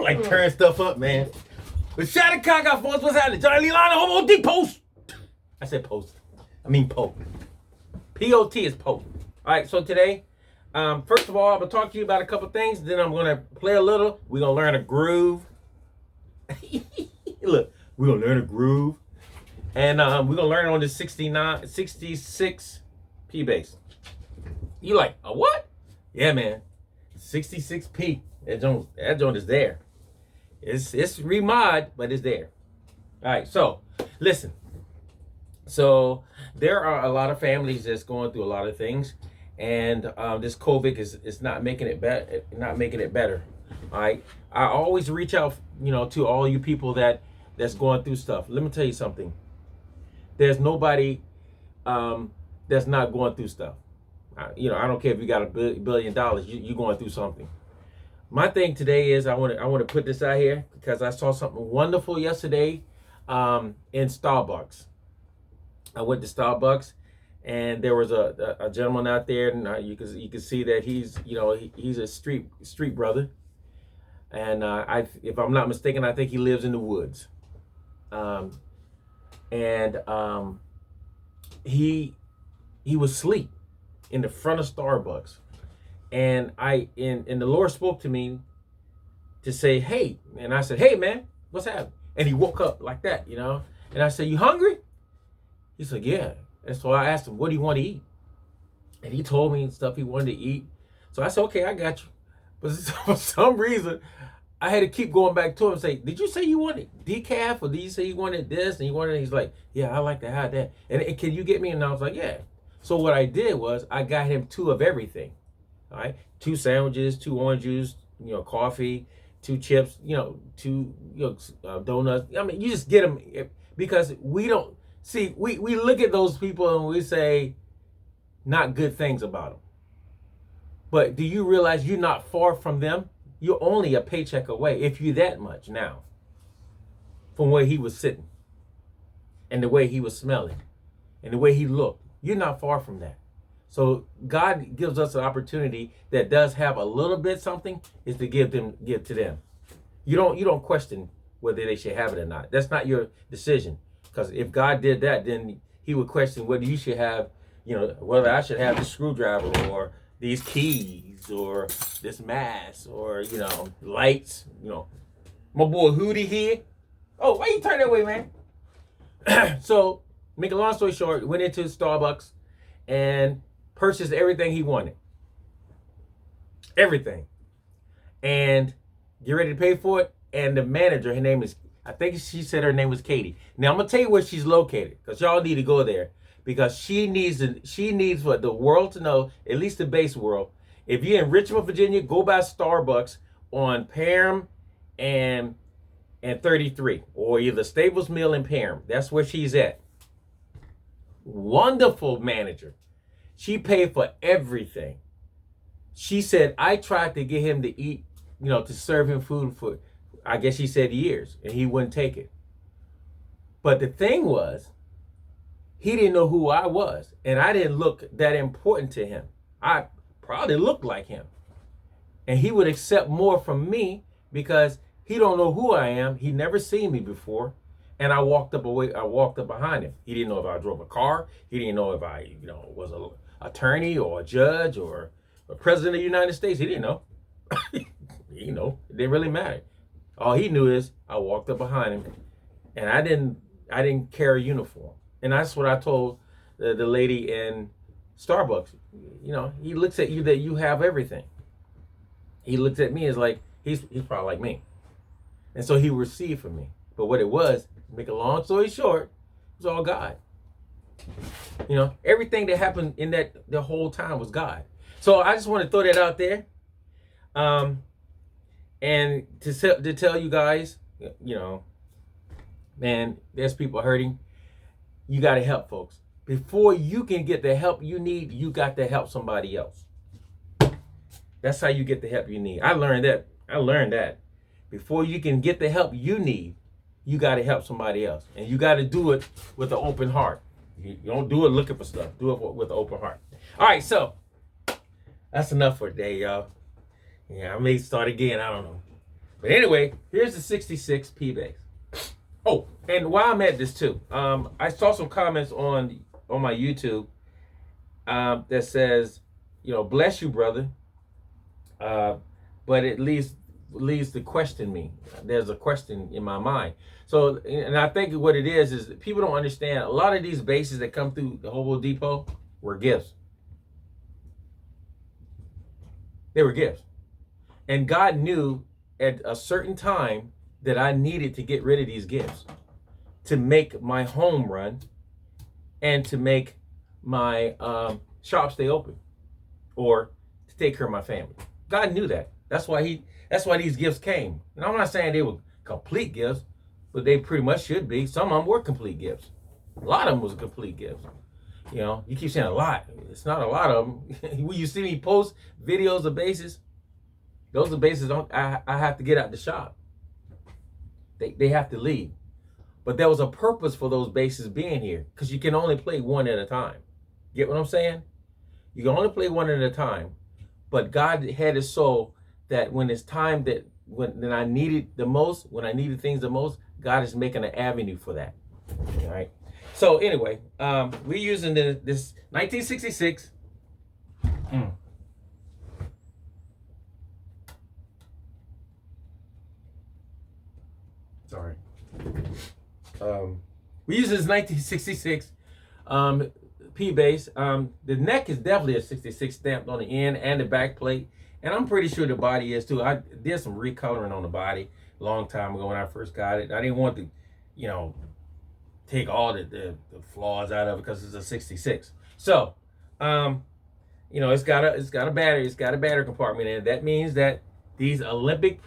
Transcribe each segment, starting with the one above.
like tearing stuff up, man. But Shattercock got folks, what's happening? Johnny Lee Line, Homo D Post. I said post. I mean Pope. P-O-T is Pope. All right, so today, first of all, I'm going to talk to you about a couple things. Then I'm going to play a little. We're going to learn a groove. Look, we're going to learn a groove. And we're going to learn on the 66 P bass. You like, a what? Yeah, man. 66P. That joint is there. It's remod, but it's there. All right, so listen. So there are a lot of families that's going through a lot of things, and this COVID is not making it better. All right, I always reach out, to all you people that's going through stuff. Let me tell you something. There's nobody that's not going through stuff. I don't care if you got $1 billion, you're going through something. My thing today is I want to put this out here because I saw something wonderful yesterday in Starbucks. I went to Starbucks, and there was a gentleman out there, and you can see that he's he's a street brother, and if I'm not mistaken, I think he lives in the woods, he was asleep in the front of Starbucks, and the Lord spoke to me to say, hey, and I said, hey man, what's happening? And he woke up like that, and I said, you hungry? He said, yeah. And so I asked him, what do you want to eat? And he told me stuff he wanted to eat. So I said, okay, I got you. But for some reason, I had to keep going back to him and say, did you say you wanted decaf? Or did you say you wanted this? And you wanted, he's like, yeah, I like to have that. And can you get me? And I was like, yeah. So what I did was I got him 2 of everything. All right. 2 sandwiches, 2 orange juice, coffee, 2 chips, 2 donuts. I mean, you just get them because we don't. See, we look at those people and we say not good things about them. But do you realize you're not far from them? You're only a paycheck away, if you're that much now, from where he was sitting and the way he was smelling and the way he looked. You're not far from that. So God gives us an opportunity that does have a little bit something is to give to them. You don't question whether they should have it or not. That's not your decision. Because if God did that, then he would question whether you should have, whether I should have this screwdriver or these keys or this mask or, lights, My boy Hootie here. Oh, why you turn that way, man? So, make a long story short, went into Starbucks and purchased everything he wanted. Everything. And get ready to pay for it. And the manager, her name is, I think she said her name was Katie. Now I'm gonna tell you where she's located, because y'all need to go there, because she needs what the world to know, at least the base world. If you're in Richmond, Virginia, go by Starbucks on Parham and 33, or either Stables Mill and Parham. That's where she's at. Wonderful manager. She paid for everything. She said I tried to get him to eat, to serve him food for, I guess she said years, and he wouldn't take it. But the thing was, he didn't know who I was, and I didn't look that important to him. I probably looked like him. And he would accept more from me because he don't know who I am. He never seen me before. And I walked up behind him. He didn't know if I drove a car. He didn't know if I, was an attorney or a judge or a president of the United States. He didn't know. It didn't really matter. All he knew is I walked up behind him, and I didn't carry a uniform. And that's what I told the lady in Starbucks. He looks at you that you have everything. He looks at me as like he's probably like me, and so he received from me. But what it was, make a long story short, it was all God. Everything that happened in the whole time was God. So I just want to throw that out there. And to tell you guys, man, there's people hurting. You got to help folks. Before you can get the help you need, you got to help somebody else. That's how you get the help you need. I learned that. Before you can get the help you need, you got to help somebody else. And you got to do it with an open heart. You don't do it looking for stuff. Do it with an open heart. All right, so that's enough for today, y'all. Yeah, I may start again. I don't know. But anyway, here's the 66 P bass. Oh, and while I'm at this too, I saw some comments on my YouTube that says, bless you, brother. But it leads to question me. There's a question in my mind. So, and I think what it is people don't understand. A lot of these basses that come through the Hobo Depot were gifts. They were gifts. And God knew at a certain time that I needed to get rid of these gifts to make my home run and to make my shop stay open or to take care of my family. God knew that. That's why these gifts came. And I'm not saying they were complete gifts, but they pretty much should be. Some of them were complete gifts. A lot of them was complete gifts. You keep saying a lot. It's not a lot of them. When you see me post videos of basses, those are basses I have to get out the shop. They have to leave. But there was a purpose for those basses being here, because you can only play one at a time. Get what I'm saying? You can only play one at a time. But God had it so that when it's time when I needed the most, when I needed things the most, God is making an avenue for that. All right. So anyway, we're using this 1966. Sorry. We use this 1966 P bass. The neck is definitely a 66 stamped on the end and the back plate. And I'm pretty sure the body is too. I did some recoloring on the body a long time ago when I first got it. I didn't want to, take all the flaws out of it because it's a 66. So, it's got a battery. It's got a battery compartment in it. That means that these Olympic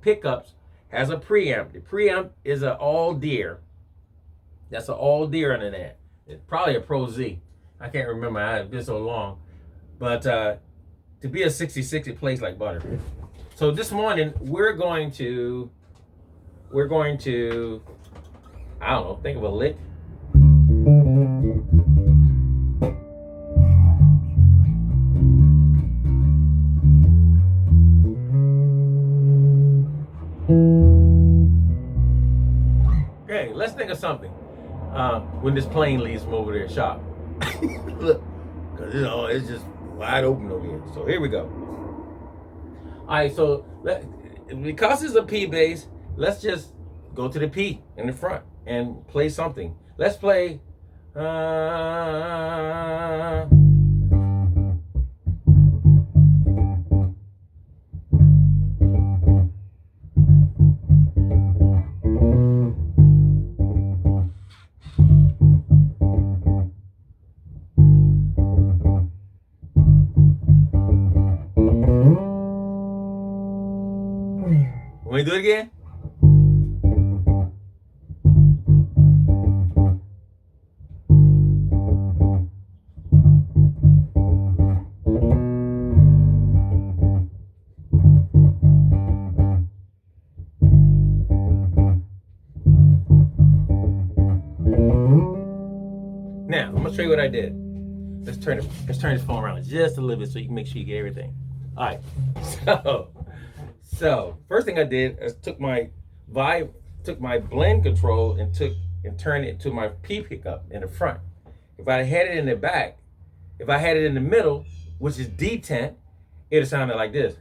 pickups has a preamp. The preamp is an all deer. That's an all deer under that. It's probably a Pro Z. I can't remember. It's been so long. But to be a 66, it plays like butter. So this morning we're going to I don't know, think of a lick. Okay, let's think of something. When this plane leaves from over there, shop. Look, because it's just wide open over here. So here we go. All right, so because it's a P bass, let's just go to the P in the front and play something. Let's play. Want me to do it again? Now, I'm gonna show you what I did. Let's turn this phone around just a little bit so you can make sure you get everything. All right. So first thing I did is took my blend control and turned it to my P pickup in the front. If I had it in the back, if I had it in the middle, which is detent, it would have sounded like this.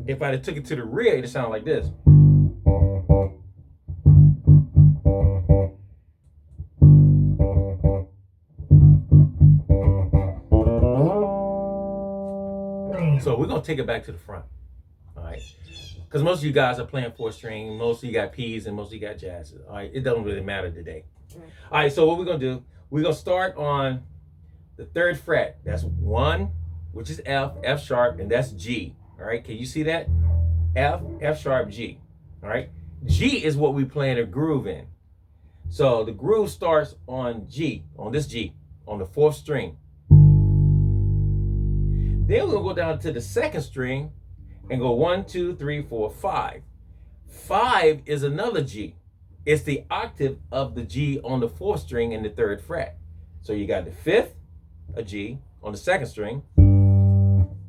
If I took it to the rear, it would sound like this. So we're gonna take it back to the front, all right? Because most of you guys are playing 4-string, most of you got P's, and most of you got jazzes. All right, it doesn't really matter today. All right, so what we're gonna do? We're gonna start on the 3rd fret. That's 1, which is F sharp, and that's G. All right, can you see that? F sharp, G. All right, G is what we playing a groove in. So the groove starts on G, on this G, on the 4th string. Then we're gonna go down to the 2nd string and go 1, 2, 3, 4, 5. 5 is another G. It's the octave of the G on the 4th string and the 3rd fret. So you got the 5th, a G on the 2nd string,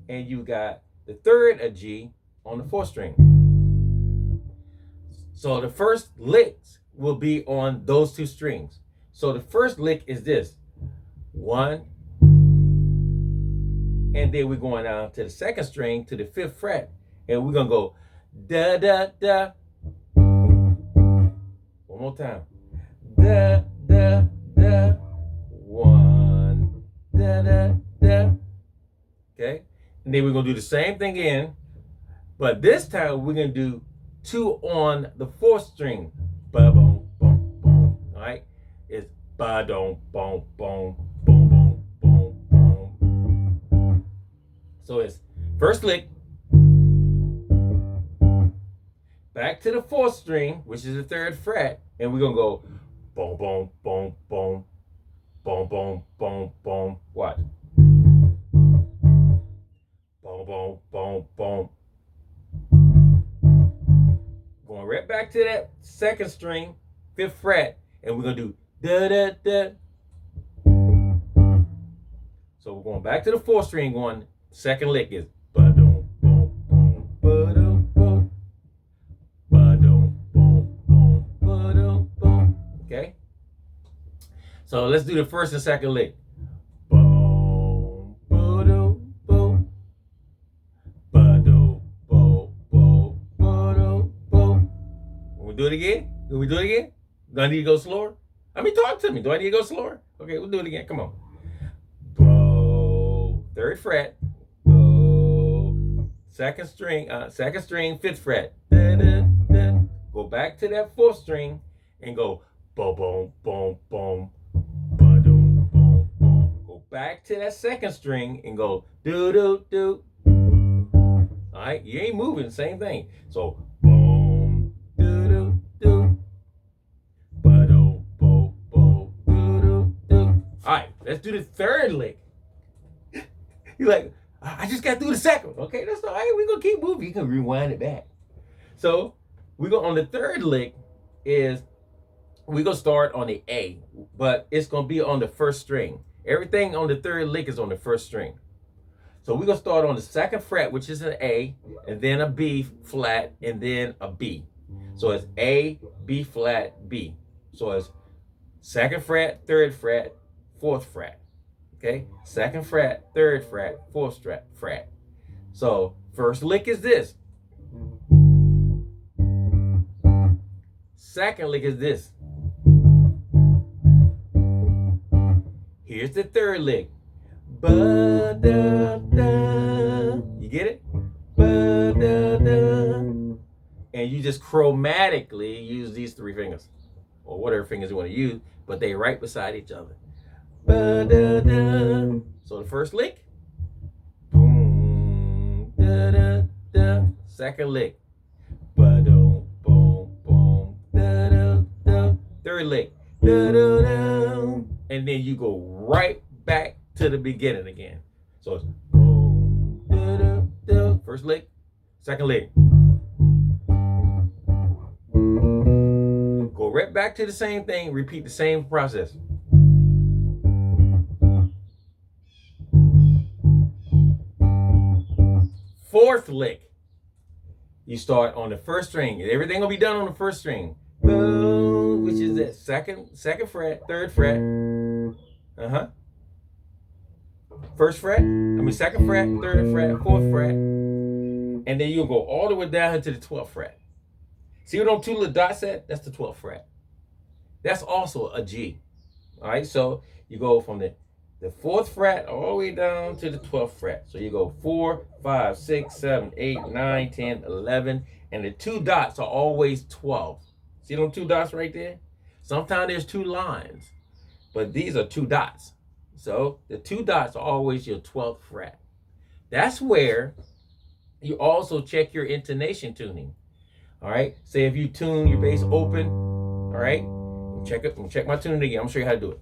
and you got the third a G on the fourth string. So the first licks will be on those two strings. So the first lick is this. 1, and then we're going down to the second string to the 5th fret, and we're gonna go da da da. One more time. Da da da. 1 da da da. Okay, and then we're gonna do the same thing again, but this time we're gonna do 2 on the 4th string. Ba boom boom boom. All right, it's ba dum boom boom boom boom boom boom. So it's first lick, back to the 4th string, which is the 3rd fret, and we're gonna go boom boom boom boom boom boom boom boom. Watch. Boom boom boom boom. Going right back to that 2nd string, 5th fret, and we're gonna do da da da. So we're going back to the 4th string, going second lick is ba dum boom boom ba dum boom ba dum boom boom ba dum boom. Okay. So let's do the first and second lick. Boom ba dum boom ba dum boom boom ba dum boom. We'll do it again. Can we do it again? Do I need to go slower? I mean, talk to me. Do I need to go slower? Okay, we'll do it again. Come on. Bow, 3rd fret. Bow, second string, 5th fret. Da, da, da. Go back to that 4th string and go boom, boom, boom, boom, ba boom, boom, boom. Go back to that 2nd string and go do, do, do. All right, you ain't moving. Same thing. So boom, do, do, do. All right, let's do the 3rd lick. You're like, I just got through the 2nd. Okay, that's all right. We're going to keep moving. You can rewind it back. So we go on the 3rd lick is we're going to start on the A, but it's going to be on the 1st string. Everything on the 3rd lick is on the 1st string. So we're going to start on the 2nd fret, which is an A, and then a B flat, and then a B. So it's A, B flat, B. So it's 2nd fret, 3rd fret, 4th fret. Okay, 2nd fret, 3rd fret, 4th fret. So first lick is this. Second lick is this. Here's the 3rd lick. Ba da da. You get it? Ba da da. And you just chromatically use these 3 fingers, or whatever fingers you want to use, but they right beside each other. Ba da da. So the first lick, boom, da da da. Second lick, ba dum boom boom, da da da. 3rd lick, da da da. And then you go right back to the beginning again. So it's boom, da da da. First lick, second lick. Go right back to the same thing, repeat the same process. Fourth lick, you start on the 1st string. Everything will be done on the 1st string, which is that second fret, 3rd fret. 1st fret, 2nd fret, 3rd fret, 4th fret, and then you'll go all the way down to the 12th fret. See what them 2 little dots at? That's the 12th fret. That's also a G. All right, so you go from the 4th fret all the way down to the 12th fret. So you go 4, 5, 6, 7, 8, 9, 10, 11, and the 2 dots are always 12. See them 2 dots right there? Sometimes there's 2 lines, but these are 2 dots. So the 2 dots are always your 12th fret. That's where you also check your intonation tuning. All right, say if you tune your bass open, all right, check my tuning again. I'm gonna show you how to do it.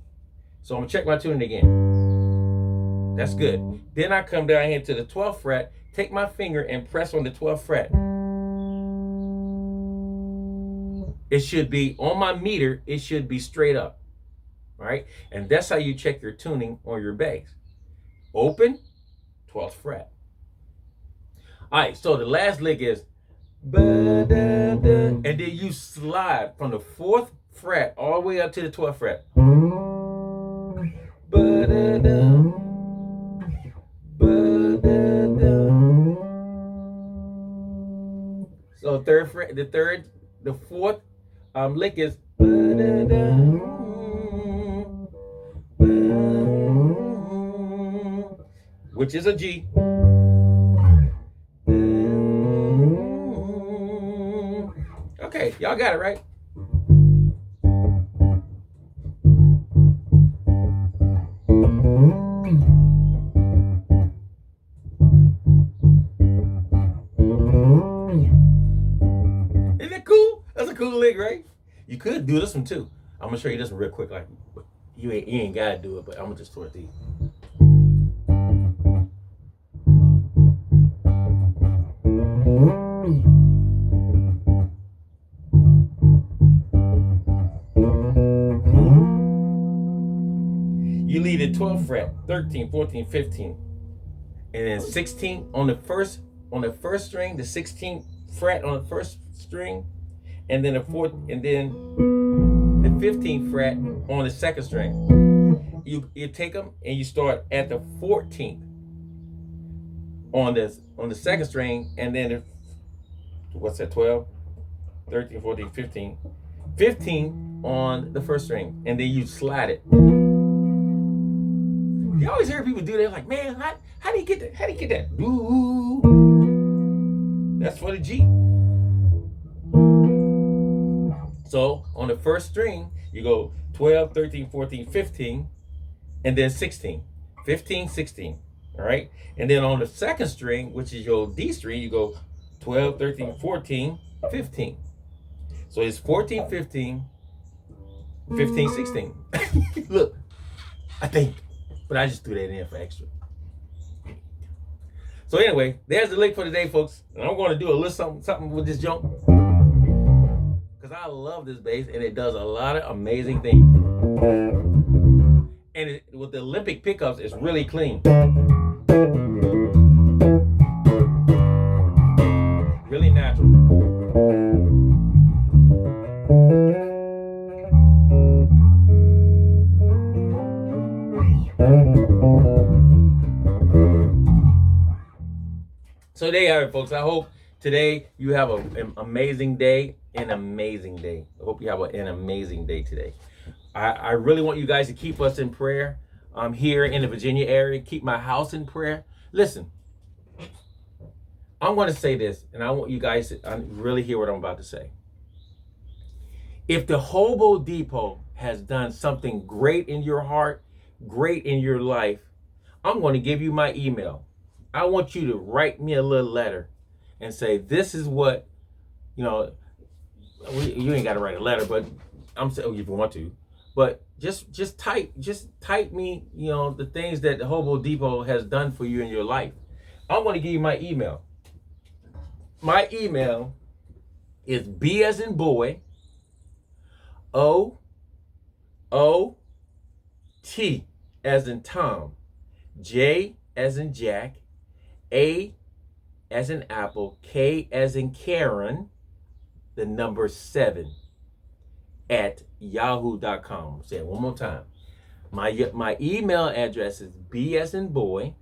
So I'm gonna check my tuning again. That's good. Then I come down here to the 12th fret, take my finger and press on the 12th fret. It should be on my meter, it should be straight up. All right, and that's how you check your tuning on your bass. Open, 12th fret. All right, so the last lick is ba-da-da, and then you slide from the 4th fret all the way up to the 12th fret. Ba-da-da, ba-da-da. So third fret, the 4th lick is ba-da-da, which is a G. Okay, y'all got it right. Isn't that cool? That's a cool lick, right? You could do this one too. I'm gonna show you this one real quick. Like you ain't gotta do it, but I'm gonna just throw it to you. You lead at 12th fret, 13, 14, 15, and then 16 on the first string, the 16th fret on the first string, and then the 4th, and then the 15th fret on the second string. You take them and you start at the 14th on the second string, and then what's that, 12, 13, 14, 15, 15 on the first string, and then you slide it. You always hear people do that, like, man, how do you get that? How do you get that? Ooh, that's for the G. So on the first string, you go 12, 13, 14, 15, and then 16. 15, 16. All right. And then on the second string, which is your D string, you go 12, 13, 14, 15. So it's 14, 15, 15, 16. Look, I think. But I just threw that in for extra. So anyway, there's the lick for today, folks. And I'm going to do a little something with this jump, because I love this bass and it does a lot of amazing things. And with the Olympic pickups, it's really clean. Really natural. So there you have it, folks. I hope today you have an amazing day. I hope you have an amazing day today. I really want you guys to keep us in prayer. I'm here in the Virginia area. Keep my house in prayer. Listen, I'm going to say this, and I want you guys to really hear what I'm about to say. If the Hobo Depot has done something great in your heart, great in your life, I'm going to give you my email. I want you to write me a little letter and say, this is what, you ain't got to write a letter, but I'm saying if you want to, but just type me, the things that the Hobo Depot has done for you in your life. I'm going to give you my email. My email is B as in boy, O T as in Tom, J as in Jack, A as in Apple, K as in Karen, the number 7 at yahoo.com. Say it one more time. My email address is B as in boy,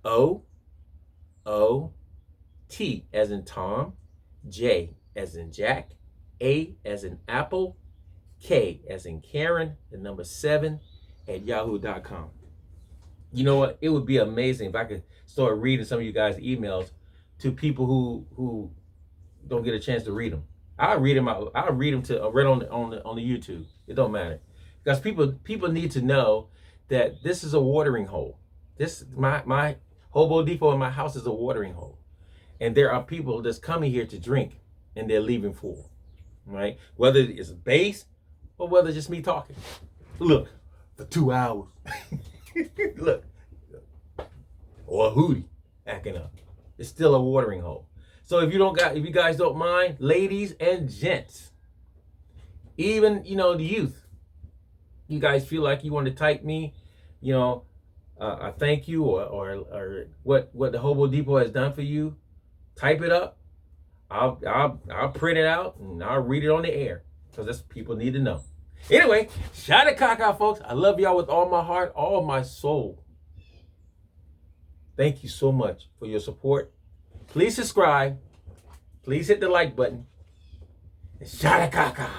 O T as in Tom, J as in Jack, A as in Apple, K as in Karen, the number 7 at yahoo.com. You know what? It would be amazing if I could start reading some of you guys' emails to people who don't get a chance to read them. I'll read them to read on the YouTube. It don't matter, because people need to know that this is a watering hole. This my Hobo Depot in my house is a watering hole, and there are people that's coming here to drink and they're leaving full, right? Whether it's bass or whether it's just me talking. Look, for 2 hours. Look, or a hootie acting up. It's still a watering hole. So if you guys don't mind, ladies and gents, even the youth, you guys feel like you want to type me, a thank you or what the Hobo Depot has done for you, type it up. I'll print it out and I'll read it on the air because that's people need to know. Anyway, shout out to Kaka, folks. I love y'all with all my heart, all my soul. Thank you so much for your support. Please subscribe. Please hit the like button. And shout out to Kaka.